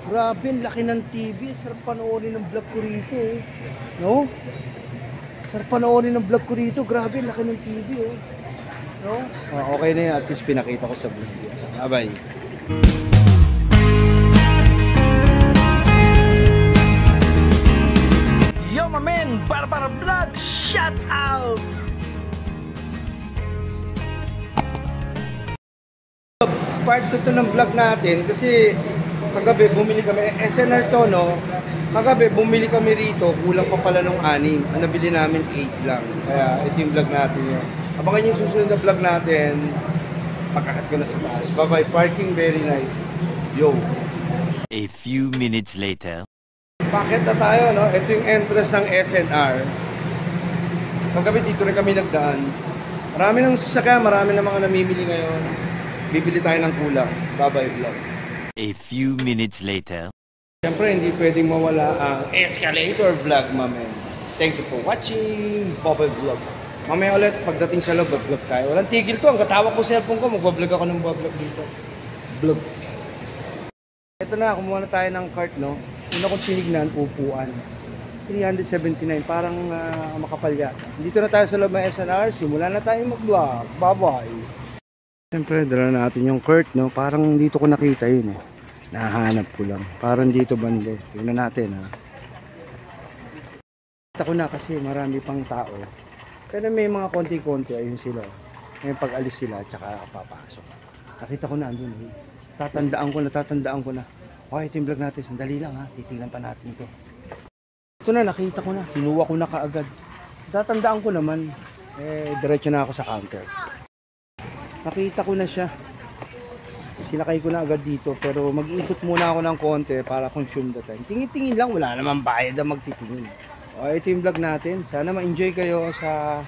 Grabe, ang laki ng TV. Sarap panoorin ng vlog ko rito, oh. No? Sarap panoorin ng vlog ko rito. Grabe, ang laki ng TV, oh. No? Okay na yan. At least pinakita ko sa vlog. Bye-bye. Yo, my man! Para vlog! Shout out! Part 2 ng vlog natin kasi kagabi bumili kami, SNR to, no? Kagabi bumili kami rito, kulang pa pala nung 6. Ang nabili namin 8 lang. Kaya ito yung vlog natin yun. Abangan yung susunod na vlog natin. Pagkakat ko na sa taas. Bye bye, parking very nice. Yo! A few minutes later. Bakit na tayo, no? Ito yung entrance ng SNR. Kagabi dito rin kami nagdaan. Marami ng sasakyan, marami ng mga namimili ngayon. Bibili tayo ng kulang. Bye-bye vlog. A few minutes later. Siyempre, hindi pwedeng mawala ang escalator vlog, mamen. Thank you for watching. Bye-bye vlog. Mamaya ulit, pagdating sa loob, vlog tayo. Walang tigil to. Ang katawag ko cellphone ko, mag-vlog ako ng vlog dito. Vlog. Ito na, kumuha na tayo ng cart, no? Una kong tinignan, upuan. 379, parang makapal yan. Dito na tayo sa loob ng SNR. Simulan na tayo mag-vlog. Bye-bye. Siyempre, dala natin yung cart, no? Parang dito ko nakita yun, eh. Nahanap ko lang. Parang dito banda. Tingnan natin, ha. Kita ko na kasi marami pang tao. Pero may mga konti-konti, ayun sila. May pag-alis sila, tsaka papasok. Nakita ko na, andun, eh. Tatandaan ko na. Okay, ito yung vlog natin. Sandali lang, ha. Titingnan pa natin ito. Ito na, nakita ko na. Kinuha ko na kaagad. Tatandaan ko naman. Diretso na ako sa counter. Nakita ko na siya. Sinakay ko na agad dito. Pero mag-iikot muna ako ng konti para consume the time. Tingin-tingin lang. Wala naman bayad na magtitingin. Okay, ito yung vlog natin. Sana ma-enjoy kayo sa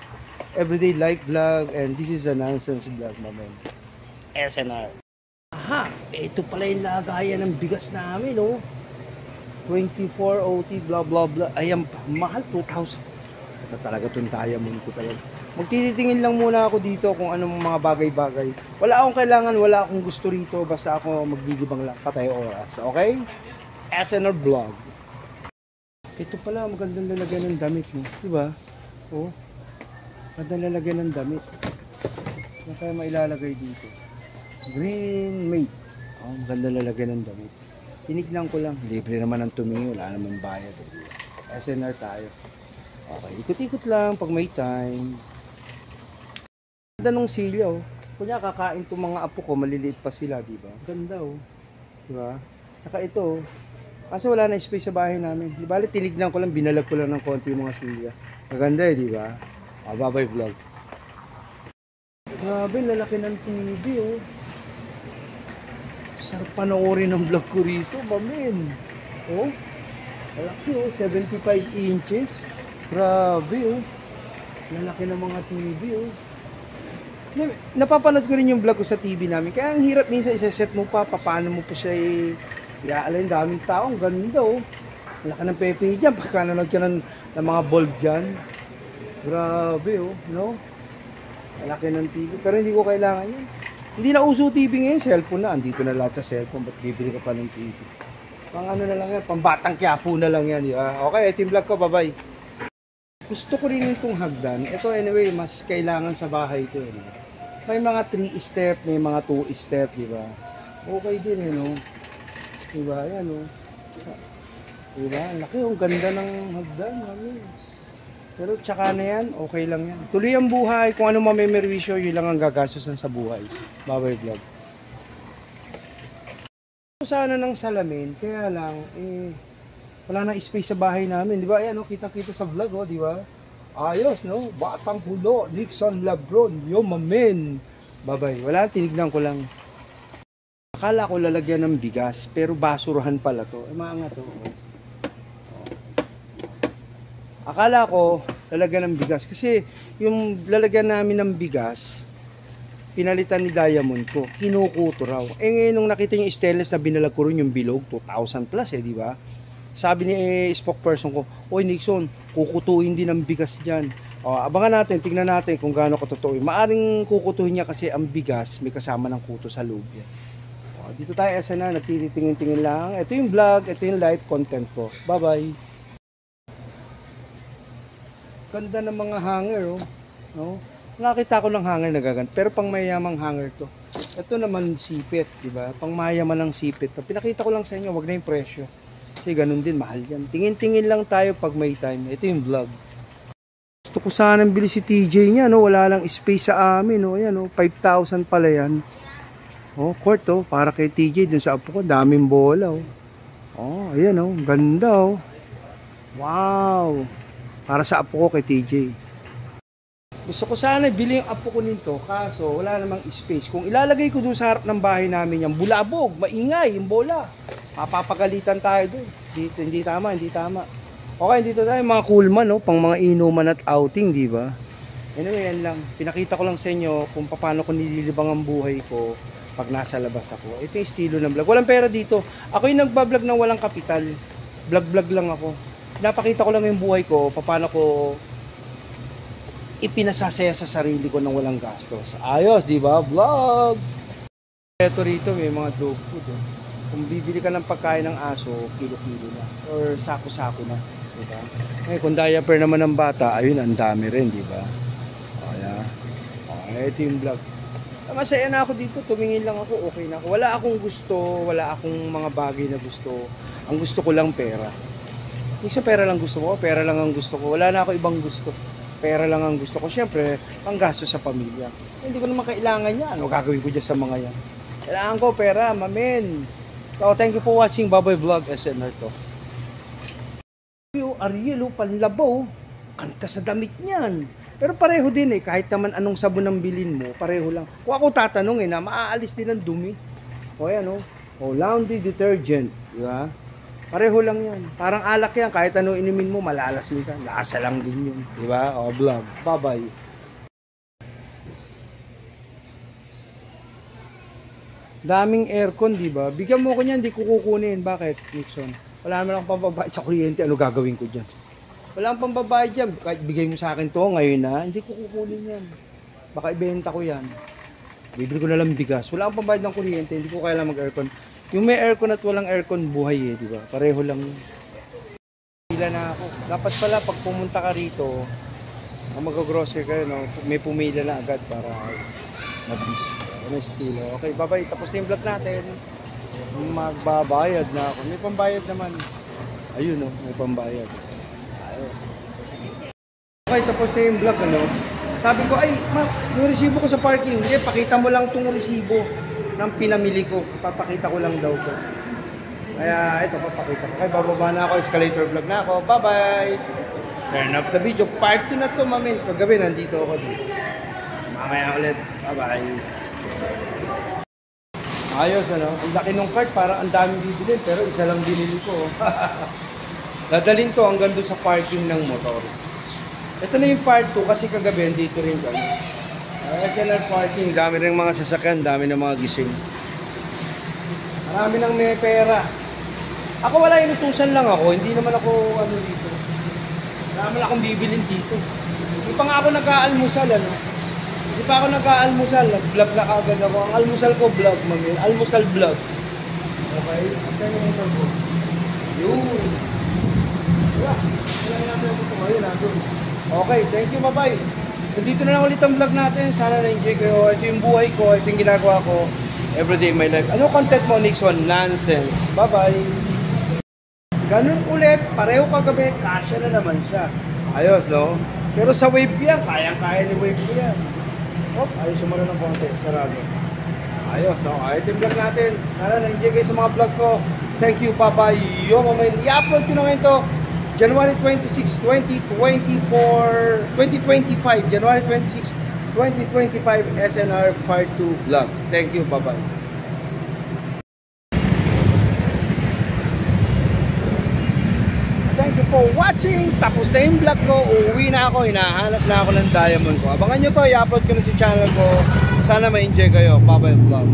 everyday life vlog. And this is a nonsense vlog, mamen. SNR. Aha! Ito pala yung lagayan ng bigas namin, oh. 24 OT, blah blah blah. Ayan pa. Mahal, 2,000. Ito talaga itong diamond ko talaga. Magtititingin lang muna ako dito kung anong mga bagay-bagay. Wala akong kailangan, wala akong gusto rito. Basta ako magdidibang lang, patay oras. Okay? SNR vlog. Ito pala, magandang lalagyan ng damit, no? Diba? Oh. Magandang lalagyan ng damit. Ano kaya mailalagay dito? Green mate. Oh, magandang lalagyan ng damit. Tinignan ko lang. Libre naman ang tumingin. Wala naman bayad. SNR tayo. Okay, ikot-ikot lang pag may time. Ganda nung silya, oh. Kunya kakain ko mga apo ko, maliliit pa sila, di ba? Ganda, oh. Di ba? Saka ito, oh. Kasi wala na space sa bahay namin. Di ba? Tinignan ko lang, binalag ko lang ng konti yung mga silya. Maganda, eh, di ba? Bye-bye vlog. Grabe, lalaki ng TV, oh. Sarap panoorin ng vlog ko rito, mamen. Oh. Lalaki, oh. 75 inches. Grabe, oh. Lalaki ng mga TV, oh. Napapanood ko rin yung vlog ko sa TV namin. Kaya ang hirap minsan isa-set mo pa, paano mo pa siya i-aalay. Daming tao, ang ganda, oh. Laki ng pepe dyan, pagka nanood ka ng mga bulb dyan. Grabe, oh, no? Laki ng TV. Pero hindi ko kailangan yan. Hindi na uso TV ngayon, cellphone na. Andito na lahat sa cellphone, ba't bibili ka pa ng TV? Pang ano na lang yan, pang batang Quiapo na lang yan, di ba? Okay, ito yung vlog ko, bye-bye. Gusto ko rin itong hagdan. Ito anyway, mas kailangan sa bahay ito. Eh. May mga 3-step, may mga 2-step, di ba? Okay din, eh, no? Di ba? Ayan, no? Di ba? Ang laki, ang ganda ng hagdan. Mami. Pero tsaka na yan, okay lang yan. Tuloy ang buhay. Kung ano mamemerwisyo, yun lang ang gagastosan sa buhay. Bye-bye vlog. Sana ng salamin, kaya lang, wala nang space sa bahay namin, di ba? Ayan, no? Kita-kita sa vlog, oh, di ba? Ayos, no? Batang Pulo, Dixon Labron, yo, mamen. Bye-bye. Wala, tinignan ko lang. Akala ko lalagyan ng bigas, pero basurahan pala to. Maangat to. Oh. Akala ko lalagyan ng bigas kasi yung lalagyan namin ng bigas, pinalitan ni Diamond ko, kinukuto raw. Ngayon nung nakita yung stainless na binalag ko rin yung bilog, 2,000 plus di ba? Sabi ni spokesperson ko, oy Nixon, kukutuin din ng bigas dyan. Abangan natin, tingnan natin kung gaano katotoo. Maaring kukutuhin niya kasi ang bigas may kasama ng kuto sa loob yan. Dito tayo SNR, nagtitingin-tingin lang. Ito yung vlog, ito yung live content ko. Bye-bye. Ganda ng mga hanger, oh. No? Nakita ko ng hanger na gaganda, pero pang mayamang hanger to. Ito naman sipit, di ba? Pang mayaman ng sipit to. Pinakita ko lang sa inyo, wag na yung presyo. Kasi ganun din, mahal yan. Tingin-tingin lang tayo pag may time. Ito yung vlog. Gusto ko sanang bili si TJ niya, no? Wala lang space sa amin, no? Ayan, no? 5,000 pala yan. Oh, court, oh. Para kay TJ dun sa apo ko. Daming bola, oh. Oh, ayan, oh. Ganda, oh. Wow. Para sa apo ko kay TJ. Gusto ko sana bili yung apo ko nito, kaso wala namang space. Kung ilalagay ko doon sa harap ng bahay namin yan, bulabog, maingay yung bola. Mapapagalitan tayo doon. Dito, hindi tama, hindi tama. Okay, dito tayo mga coolman, no? Pang mga inuman at outing, di ba? Anyway, yan lang. Pinakita ko lang sa inyo kung paano ko nililibang ang buhay ko pag nasa labas ako. Ito yung estilo ng vlog. Walang pera dito. Ako yung nagbablog ng walang kapital. Vlog-vlog lang ako. Pinapakita ko lang yung buhay ko, paano ko ipinasasaya sa sarili ko ng walang gastos. Ayos, di ba? Vlog! Ito rito, may mga dog food. Eh. Kung bibili ka ng pagkain ng aso, kilo-kilo na. Or sako-sako na. Di ba? Eh, kung diaper naman ng bata, ayun, ang dami rin, di ba? Kaya, ito yung vlog. Masaya na ako dito, tumingin lang ako, okay na ako. Wala akong gusto, wala akong mga bagay na gusto. Ang gusto ko lang pera. Hindi sa pera lang gusto ko, pera lang ang gusto ko. Wala na ako ibang gusto. Pera lang ang gusto ko. Siyempre, panggasto sa pamilya. Hindi ko naman kailangan yan. Ano gagawin ko dyan sa mga yan? Kailangan ko pera, mamen. So, thank you for watching Baboy Vlog SNR to. Ariel, panlabaw. Kanta sa damit niyan. Pero pareho din eh. Kahit naman anong sabon ang bilin mo, pareho lang. Kung ako tatanungin na, maaalis din ang dumi. O yan o. O, laundry detergent. Diba? Pareho lang yan. Parang alak yan. Kahit ano inumin mo, malalasin ka. Lasa lang din yun. Diba? O, vlog. Bye-bye. Daming aircon, diba? Bigyan mo ko niyan, hindi ko kukunin. Bakit, Nixon? Wala naman akong pambabayad sa kuryente. Ano gagawin ko dyan? Wala akong pambabayad dyan. Kahit bigay mo sa akin to ngayon na, hindi ko kukunin yan. Baka ibenta ko yan. Bibili ko na lang bigas. Wala akong pambayad ng kuryente. Hindi ko kailangan mag-aircon. Yung may aircon at walang aircon, buhay eh, di ba? Pareho lang. Pila na ako. Dapat pala, pag pumunta ka rito, mag-grocery kayo, no? May pumila na agad para mabis. Ano estilo? Okay, bye-bye. Tapos na yung vlog natin. Magbabayad na ako. May pambayad naman. Ayun, no? May pambayad. Ayos. Okay, tapos na yung vlog, ano? Sabi ko, ay, ma, yung resibo ko sa parking. Hindi, pakita mo lang itong resibo ng pinamili ko. Papakita ko lang daw to. Kaya ito, papakita ko. Kaya bababa na ako, escalator vlog na ako. Bye-bye! Turn up the video. Part 2 na to, mamin. Paggabi, nandito ako dito. Mamaya ulit. Bye-bye! Ayos, ano? Ang laki ng cart, parang ang daming bibilin. Pero isa lang binili ko. Dadalhin to hanggang doon sa parking ng motor. Ito na yung part 2 kasi kagabi, dito rin kami. SNR parking, dami rin mga sasakyan, dami ng mga gising. Marami nang may pera. Ako wala, inutusan lang ako, hindi naman ako ano dito. Wala naman akong bibilin dito. Hindi pa nga ako nag-aalmusal, ano. Hindi pa ako nag-aalmusal, vlog na agad ako. Ang almusal ko vlog, mamil. Almusal vlog. Okay? Saan yung motor ko? Yun. Wala. Wala natin ako ito ngayon, nandun. Okay, thank you, bye-bye. Dito na lang ulit ang vlog natin. Sana na-enjoy kayo. Ito yung buhay ko. Ito yung ginagawa ko. Everyday in my life. Ano content mo, Nixon? Nonsense. Bye-bye. Ganun ulit. Pareho kagabi. Kasya na naman siya. Ayos, no? Pero sa wave yan. Kayang-kaya ni wave ko yan. Hop, ayos sumara ng konti. Sarado. Ayos, no? Ito yung vlog natin. Sana na-enjoy kayo sa mga vlog ko. Thank you, Papa. Yo, mamay. I-upload ko na ngayon to. January 26, 2025, January 26, 2025 SNR Part 2 vlog. Thank you, bye-bye. Thank you for watching. Tapos na yung vlog ko. Uuwi na ako. Hinahanap na ako ng diamond ko. Abangan nyo to. I-upload ko na sa channel ko. Sana ma-enjoy kayo. Bye-bye vlog.